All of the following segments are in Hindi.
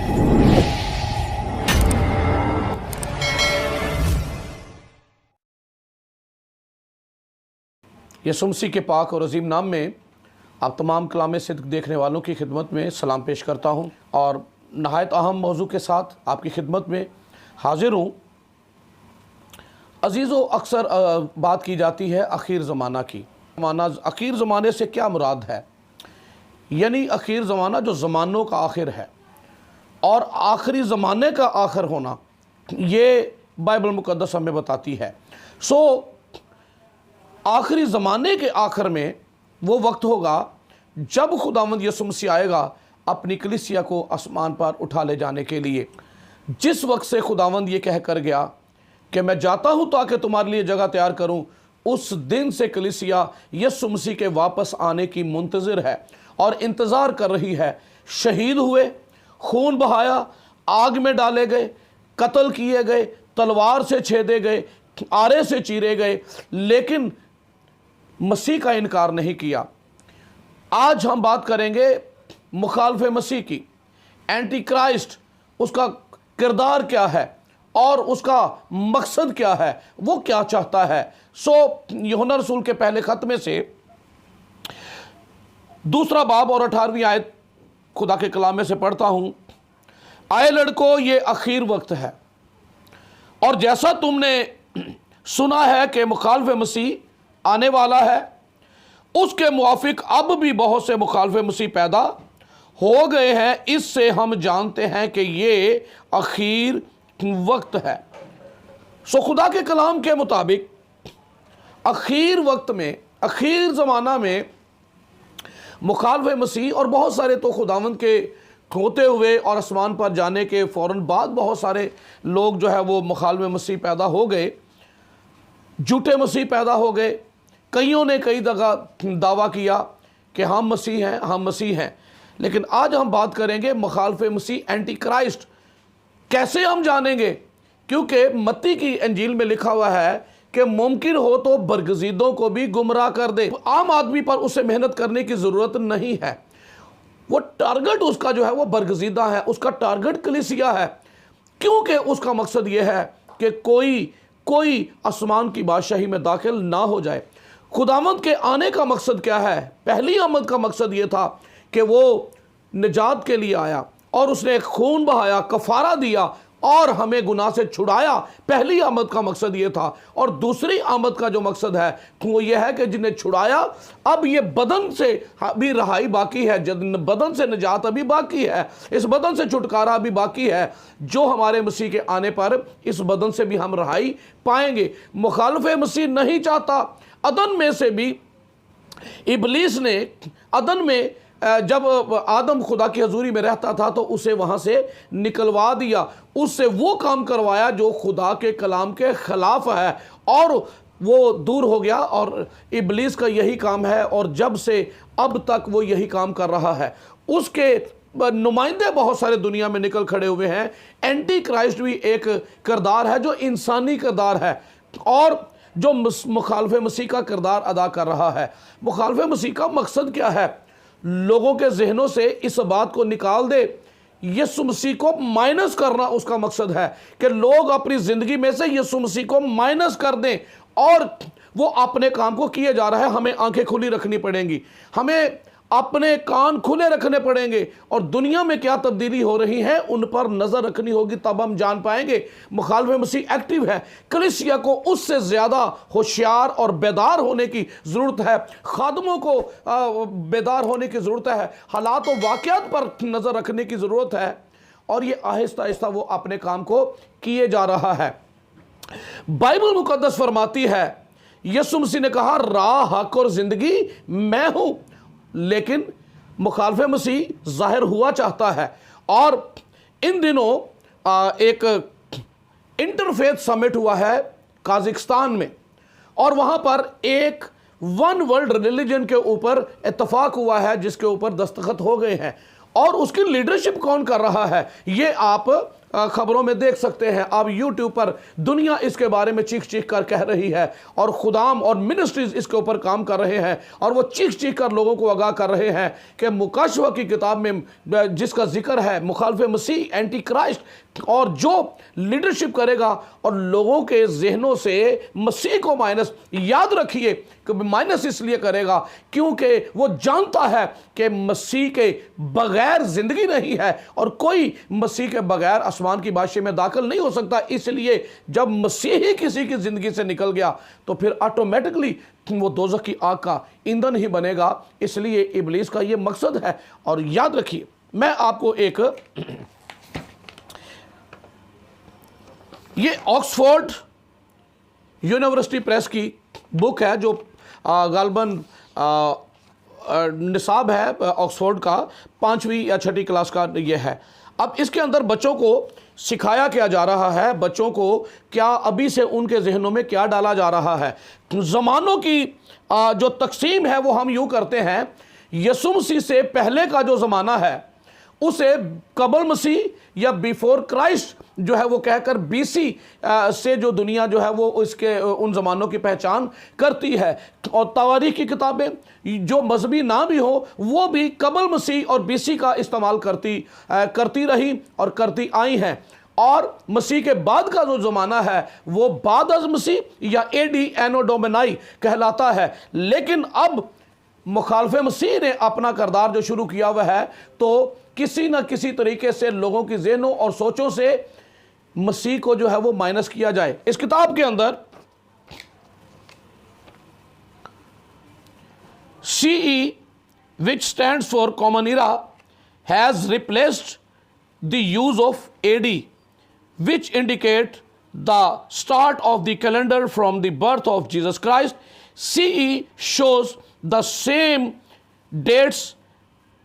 यीशु मसीह के पाक और अजीम नाम में आप तमाम कलाम सिद्क देखने वालों की खिदमत में सलाम पेश करता हूँ और नहायत अहम मौजू के साथ आपकी खिदमत में हाजिर हूँ। अजीज़ों, अक्सर बात की जाती है आखिर ज़माना की। आखिर ज़माने से क्या मुराद है? यानी आखिर ज़माना जो ज़मानों का आखिर है और आखिरी ज़माने का आखिर होना, ये बाइबल मुक़द्दस हमें बताती है। आखिरी ज़माने के आखिर में वो वक्त होगा जब खुदावंद यीशु मसीह आएगा अपनी कलीसिया को आसमान पर उठा ले जाने के लिए। जिस वक्त से खुदावंद ये कह कर गया कि मैं जाता हूँ ताकि तुम्हारे लिए जगह तैयार करूँ, उस दिन से कलीसिया यीशु मसीह के वापस आने की मुंतज़िर है और इंतज़ार कर रही है। शहीद हुए, खून बहाया, आग में डाले गए, कत्ल किए गए, तलवार से छेदे गए, आरे से चीरे गए, लेकिन मसीह का इनकार नहीं किया। आज हम बात करेंगे मुखालफे मसीह की, एंटी क्राइस्ट, उसका किरदार क्या है और उसका मकसद क्या है, वो क्या चाहता है। यूहन्ना रसूल के पहले खत में से 2 बाब और 18वीं आयत खुदा के कलाम में से पढ़ता हूँ। आए लड़कों, ये आखिर वक्त है और जैसा तुमने सुना है कि मुखालफे मसीह आने वाला है, उसके मुआफिक अब भी बहुत से मुखालफे मसीह पैदा हो गए हैं। इससे हम जानते हैं कि ये आखिर वक्त है। खुदा के कलाम के मुताबिक आखिर वक्त में, आखिर ज़माना में मुखालफे मसीह और बहुत सारे तो खुदावंद के होते हुए और आसमान पर जाने के फ़ौरन बाद बहुत सारे लोग जो है वो मुखालफे मसीह पैदा हो गए, झूठे मसीह पैदा हो गए। कईयों ने कई जगह दावा किया कि हम मसीह हैं, हम मसीह हैं। लेकिन आज हम बात करेंगे मुखालफे मसीह, एंटी क्राइस्ट। कैसे हम जानेंगे? क्योंकि मत्ती की इंजील में लिखा हुआ है कि मुमकिन हो तो बरगजीदों को भी गुमराह कर दे। आम आदमी पर उसे मेहनत करने की ज़रूरत नहीं है। वो टारगेट उसका जो है वो बरगजीदा है, उसका टारगेट कलीसिया है, क्योंकि उसका मकसद ये है कि कोई आसमान की बादशाही में दाखिल ना हो जाए। खुदावंद के आने का मकसद क्या है? पहली आमद का मकसद ये था कि वो निजात के लिए आया और उसने एक खून बहाया, कफारा दिया और हमें गुनाह से छुड़ाया। पहली आमद का मकसद ये था। और दूसरी आमद का जो मकसद है वो ये है कि जिन्हें छुड़ाया, अब ये बदन से अभी रहाई बाकी है, बदन से निजात अभी बाकी है, इस बदन से छुटकारा अभी बाकी है, जो हमारे मसीह के आने पर इस बदन से भी हम रहाई पाएंगे। मुखालफे मसीह नहीं चाहता। अदन में से भी इबलीस ने, अदन में जब आदम खुदा की हजूरी में रहता था तो उसे वहाँ से निकलवा दिया, उससे वो काम करवाया जो खुदा के कलाम के ख़िलाफ़ है और वो दूर हो गया। और इबलीस का यही काम है और जब से अब तक वो यही काम कर रहा है। उसके नुमाइंदे बहुत सारे दुनिया में निकल खड़े हुए हैं। एंटी क्राइस्ट भी एक किरदार है जो इंसानी किरदार है और जो मुखालफे मसीह का किरदार अदा कर रहा है। मुखालफे मसीह का मकसद क्या है? लोगों के जहनों से इस बात को निकाल दे, यीशु मसीह को माइनस करना उसका मकसद है कि लोग अपनी ज़िंदगी में से यीशु मसीह को माइनस कर दें और वो अपने काम को किए जा रहा है। हमें आंखें खुली रखनी पड़ेंगी, हमें अपने कान खुले रखने पड़ेंगे और दुनिया में क्या तब्दीली हो रही है उन पर नज़र रखनी होगी, तब हम जान पाएंगे। मुखालफे मसीह एक्टिव है। कलीसिया को उससे ज़्यादा होशियार और बेदार होने की ज़रूरत है। खादमों को बेदार होने की ज़रूरत है। हालात और वाक़यात पर नज़र रखने की ज़रूरत है और ये आहिस्ता आहिस्ता वो अपने काम को किए जा रहा है। बाइबल मुक़द्दस फरमाती है, यीशु मसीह ने कहा, राह, हक और ज़िंदगी मैं हूँ। लेकिन मुखालफे मसीह जाहिर हुआ चाहता है और इन दिनों एक इंटरफेथ समिट हुआ है काज़ाकिस्तान में और वहाँ पर एक वन वर्ल्ड रिलीजन के ऊपर इत्तफाक हुआ है जिसके ऊपर दस्तखत हो गए हैं। और उसकी लीडरशिप कौन कर रहा है ये आप खबरों में देख सकते हैं, आप यूट्यूब पर दुनिया इसके बारे में चीख चीख कर कह रही है और खुदाम और मिनिस्ट्रीज इसके ऊपर काम कर रहे हैं और वो चीख चीख कर लोगों को आगाह कर रहे हैं कि मुकाशवा की किताब में जिसका जिक्र है मुखालिफ मसीह, एंटी क्राइस्ट, और जो लीडरशिप करेगा और लोगों के जहनों से मसीह को माइनस, याद रखिए कि माइनस इसलिए करेगा क्योंकि वो जानता है कि मसीह के बगैर जिंदगी नहीं है और कोई मसीह के बगैर आसमान की बादशाही में दाखिल नहीं हो सकता। इसलिए जब मसीह ही किसी की जिंदगी से निकल गया तो फिर ऑटोमेटिकली वो दोज़ख की आग का ईंधन ही बनेगा। इसलिए इब्लीस का ये मकसद है। और याद रखिए, मैं आपको एक ये ऑक्सफोर्ड यूनिवर्सिटी प्रेस की बुक है जो गालबन निसाब है ऑक्सफोर्ड का 5वीं या 6ठी क्लास का ये है। अब इसके अंदर बच्चों को सिखाया क्या जा रहा है, बच्चों को क्या अभी से उनके जहनों में क्या डाला जा रहा है। ज़मानों की जो तकसीम है वो हम यूँ करते हैं, यसु मसीह से पहले का जो ज़माना है उसे कबल मसीह या बिफोर क्राइस्ट जो है वो कहकर बीसी से जो दुनिया जो है वो इसके उन ज़मानों की पहचान करती है। और तवारीख की किताबें जो मजहबी ना भी हो वो भी कबल मसीह और बीसी का इस्तेमाल करती रही और करती आई हैं। और मसीह के बाद का जो ज़माना है वो बाद अज़ मसीह या एडी एनो डोमिनाई कहलाता है। लेकिन अब मुखालिफ मसीह ने अपना किरदार जो शुरू किया हुआ है तो किसी न किसी तरीके से लोगों की ज़हनों और सोचों से मसीह को जो है वो माइनस किया जाए। इस किताब के अंदर CE which stands for common era has replaced the use of AD which indicate the start of the calendar from the birth of Jesus Christ. CE shows the same dates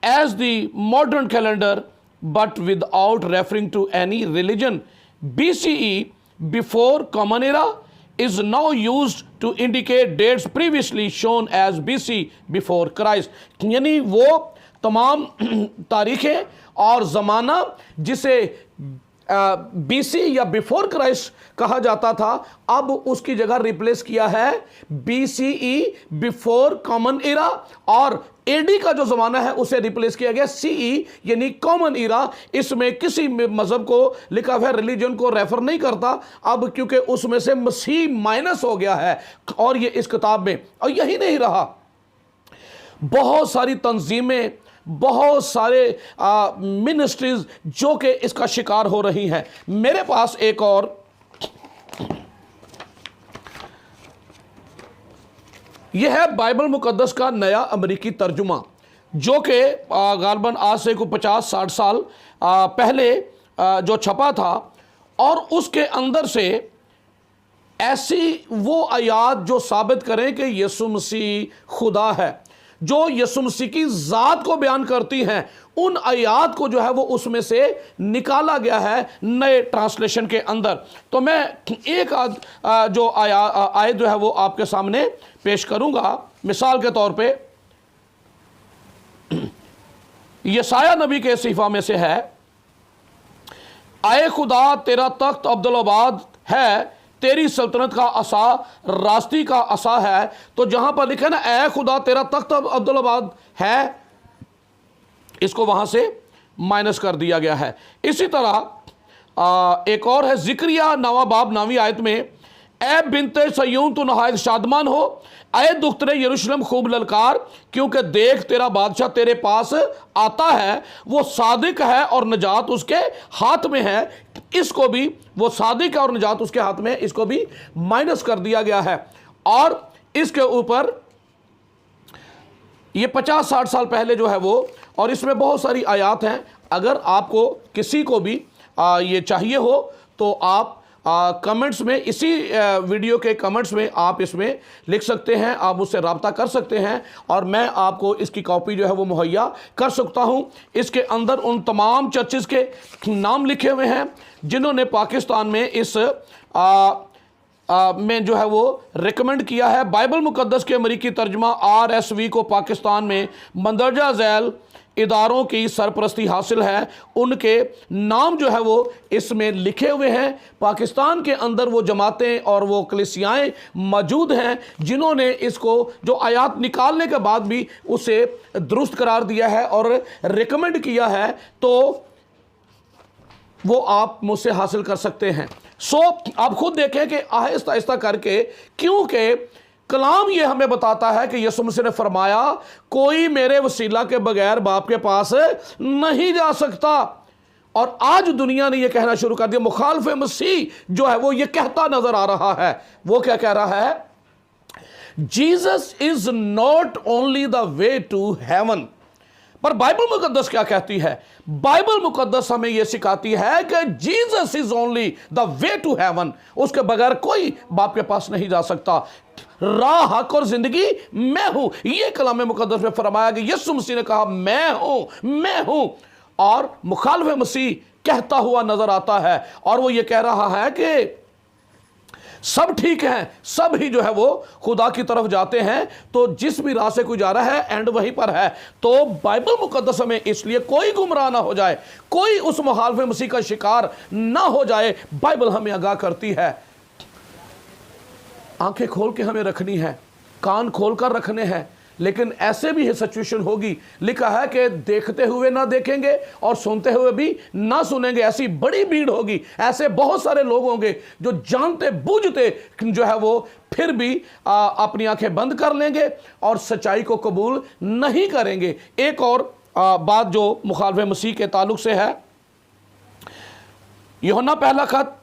as the modern calendar but without referring to any religion. BCE, before common era, is now used to indicate dates previously shown as BC, before Christ. यानी वो तमाम तारीखें और ज़माना जिसे BC या बिफोर क्राइस्ट कहा जाता था अब उसकी जगह रिप्लेस किया है BCE, बिफोर कॉमन इरा, और AD का जो ज़माना है उसे रिप्लेस किया गया CE यानी कॉमन इरा। इसमें किसी मज़हब को लिखा हुआ रिलीजन को रेफर नहीं करता अब, क्योंकि उसमें से मसीह माइनस हो गया है और ये इस किताब में। और यही नहीं रहा, बहुत सारी तंजीमें, बहुत सारे मिनिस्ट्रीज जो कि इसका शिकार हो रही हैं। मेरे पास एक और यह है बाइबल मुकद्दस का नया अमेरिकी तर्जुमा जो कि गालबन आज से कुछ 50-60 साल पहले जो छपा था, और उसके अंदर से ऐसी वो आयात जो साबित करें कि यीशु मसीह खुदा है, जो यीशु मसीह की ज़ात को बयान करती हैं, उन आयात को जो है वो उसमें से निकाला गया है नए ट्रांसलेशन के अंदर। तो मैं एक जो आयत जो है वो आपके सामने पेश करूंगा। मिसाल के तौर पे यशाया नबी के सिफा में से है, आए खुदा तेरा तख्त अब्दुल-आबाद है, तेरी सल्तनत का असा रास्ती का असा है। तो जहां पर लिखा ना ऐ खुदा तेरा तख्त अब्दुल-आबाद है, इसको वहां से माइनस कर दिया गया है। इसी तरह एक और है जिक्रिया नवा बाब 9वीं आयत में, ऐ बिनते सयून तू नहायत शादमान हो, ऐ दुख्तरे यरूशलेम खूब ललकार, क्योंकि देख तेरा बादशाह तेरे पास आता है, वो सादिक है और नजात उसके हाथ में है। इसको भी, वो सादिक है और नजात उसके हाथ में है, इसको भी माइनस कर दिया गया है। और इसके ऊपर ये 50-60 साल पहले जो है वो, और इसमें बहुत सारी आयात हैं। अगर आपको किसी को भी ये चाहिए हो तो आप कमेंट्स में, इसी वीडियो के कमेंट्स में आप इसमें लिख सकते हैं, आप मुझसे रब्ता कर सकते हैं और मैं आपको इसकी कॉपी जो है वो मुहैया कर सकता हूं। इसके अंदर उन तमाम चर्चेस के नाम लिखे हुए हैं जिन्होंने पाकिस्तान में इस में जो है वो रिकमेंड किया है। बाइबल मुकद्दस के अमेरिकी तर्जुमा RSV को पाकिस्तान में मंदरजा झैल इदारों की सरपरस्ती हासिल है, उनके नाम जो है वो इसमें लिखे हुए हैं। पाकिस्तान के अंदर वो जमातें और वो कलीसियाएं मौजूद हैं जिन्होंने इसको जो आयात निकालने के बाद भी उसे दुरुस्त करार दिया है और रिकमेंड किया है, तो वो आप मुझसे हासिल कर सकते हैं। आप खुद देखें कि आहिस्ता आहिस्ता करके, क्योंकि कलाम ये हमें बताता है कि यीशु मसीह ने फरमाया कोई मेरे वसीला के बगैर बाप के पास नहीं जा सकता। और आज दुनिया ने यह कहना शुरू कर दिया, मुखालिफ मसीह जो है वो ये कहता नजर आ रहा है। वो क्या कह रहा है? Jesus is not only the way to heaven. पर बाइबल मुकद्दस क्या कहती है? बाइबल मुकद्दस हमें यह सिखाती है कि Jesus is only the way to heaven. उसके बगैर कोई बाप के पास नहीं जा सकता। राह, हक और जिंदगी मैं हूं। यह कलाम मुकद्दस में फरमाया कि यीशु मसीह ने कहा मैं हूं। और मुखालिफ मसीह कहता हुआ नजर आता है और वो ये कह रहा है कि सब ठीक है, सब ही जो है वो खुदा की तरफ जाते हैं। तो जिस भी राह से कोई जा रहा है एंड वहीं पर है। तो बाइबल मुकद्दस में इसलिए कोई गुमराह ना हो जाए, कोई उस मुखालिफ मसीह का शिकार ना हो जाए, बाइबल हमें आगाह करती है। आंखें खोल के हमें रखनी है, कान खोल कर रखने हैं। लेकिन ऐसे भी सिचुएशन होगी, लिखा है कि देखते हुए ना देखेंगे और सुनते हुए भी ना सुनेंगे। ऐसी बड़ी भीड़ होगी, ऐसे बहुत सारे लोग होंगे जो जानते बूझते जो है वो फिर भी अपनी आंखें बंद कर लेंगे और सच्चाई को कबूल नहीं करेंगे। एक और बात जो मुखालिफ मसीह के ताल्लुक से है, यूहन्ना पहला खत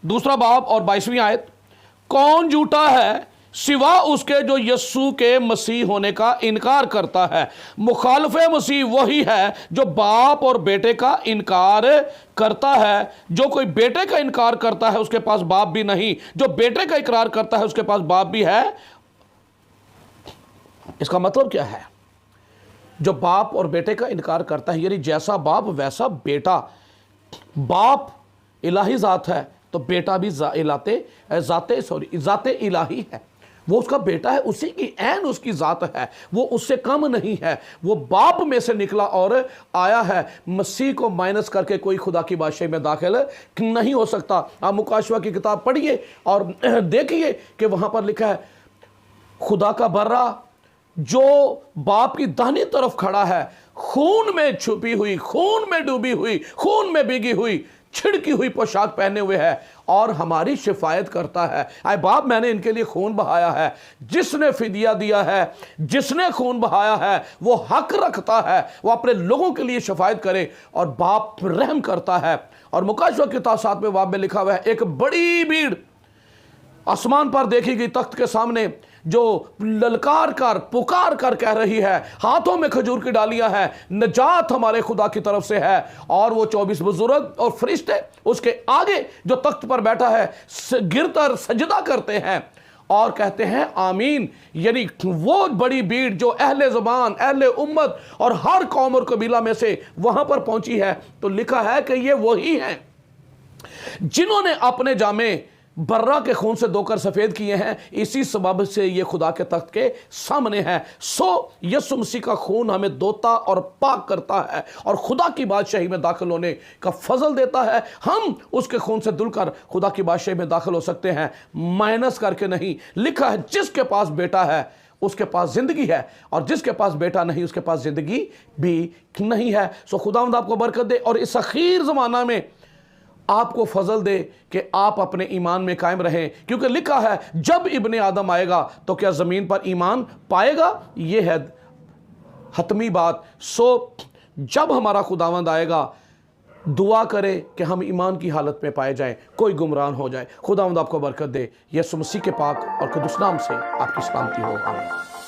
2 बाब और 22वीं आयत, कौन झूठा है सिवा उसके जो यीशु के मसीह होने का इनकार करता है? मुखालिफ मसीह वही है जो बाप और बेटे का इनकार करता है। जो कोई बेटे का इनकार करता है उसके पास बाप भी नहीं, जो बेटे का इकरार करता है उसके पास बाप भी है। इसका मतलब क्या है? जो बाप और बेटे का इनकार करता है, यानी जैसा बाप वैसा बेटा। बाप इलाही ज़ात है तो बेटा भी ज़ाते इलाही है। वो उसका बेटा है, उसी की ऐन उसकी ज़ात है, वो उससे कम नहीं है। वो बाप में से निकला और आया है। मसीह को माइनस करके कोई खुदा की बादशाही में दाखिल नहीं हो सकता। आप मुकाशवा की किताब पढ़िए और देखिए कि वहाँ पर लिखा है खुदा का बर्रा जो बाप की दाहिनी तरफ खड़ा है, खून में छुपी हुई, खून में डूबी हुई, खून में भीगी हुई, छिड़की हुई पोशाक पहने हुए है और हमारी शिफायत करता है। आए बाप, मैंने इनके लिए खून बहाया है। जिसने फिदिया दिया है, जिसने खून बहाया है, वो हक रखता है वो अपने लोगों के लिए शिफायत करे और बाप रहम करता है। और मुकाशवा किताब 7वें बाब में लिखा हुआ है, एक बड़ी भीड़ आसमान पर देखी गई तख्त के सामने जो ललकार कर पुकार कर कह रही है, हाथों में खजूर की डालियां हैं, नजात हमारे खुदा की तरफ से है। और वो 24 बुजुर्ग और फरिश्ते उसके आगे जो तख्त पर बैठा है गिरकर सजदा करते हैं और कहते हैं आमीन। यानी वो बड़ी भीड़ जो अहले ज़बान, अहले उम्मत और हर कौम और कबीला में से वहां पर पहुंची है। तो लिखा है कि ये वही हैं जिन्होंने अपने जामे बर्रा के खून से धोकर सफ़ेद किए हैं। इसी सबब से ये खुदा के तख्त के सामने है। यीशु मसीह का खून हमें धोता और पाक करता है और खुदा की बादशाही में दाखिल होने का फजल देता है। हम उसके खून से धुलकर खुदा की बादशाही में दाखिल हो सकते हैं, माइनस करके नहीं। लिखा है जिसके पास बेटा है उसके पास जिंदगी है और जिसके पास बेटा नहीं उसके पास जिंदगी भी नहीं है। खुदावंद आपको बरकत दे और इस आखिर ज़माना में आपको फजल दे कि आप अपने ईमान में कायम रहें, क्योंकि लिखा है जब इब्ने आदम आएगा तो क्या ज़मीन पर ईमान पाएगा? ये है हतमी बात। जब हमारा खुदावंद आएगा दुआ करें कि हम ईमान की हालत में पाए जाएं, कोई गुमरान हो जाए। खुदावंद आपको बरकत दे। यीशु मसीह के पाक और कुदस नाम से आपकी सलामती हो। आमीन।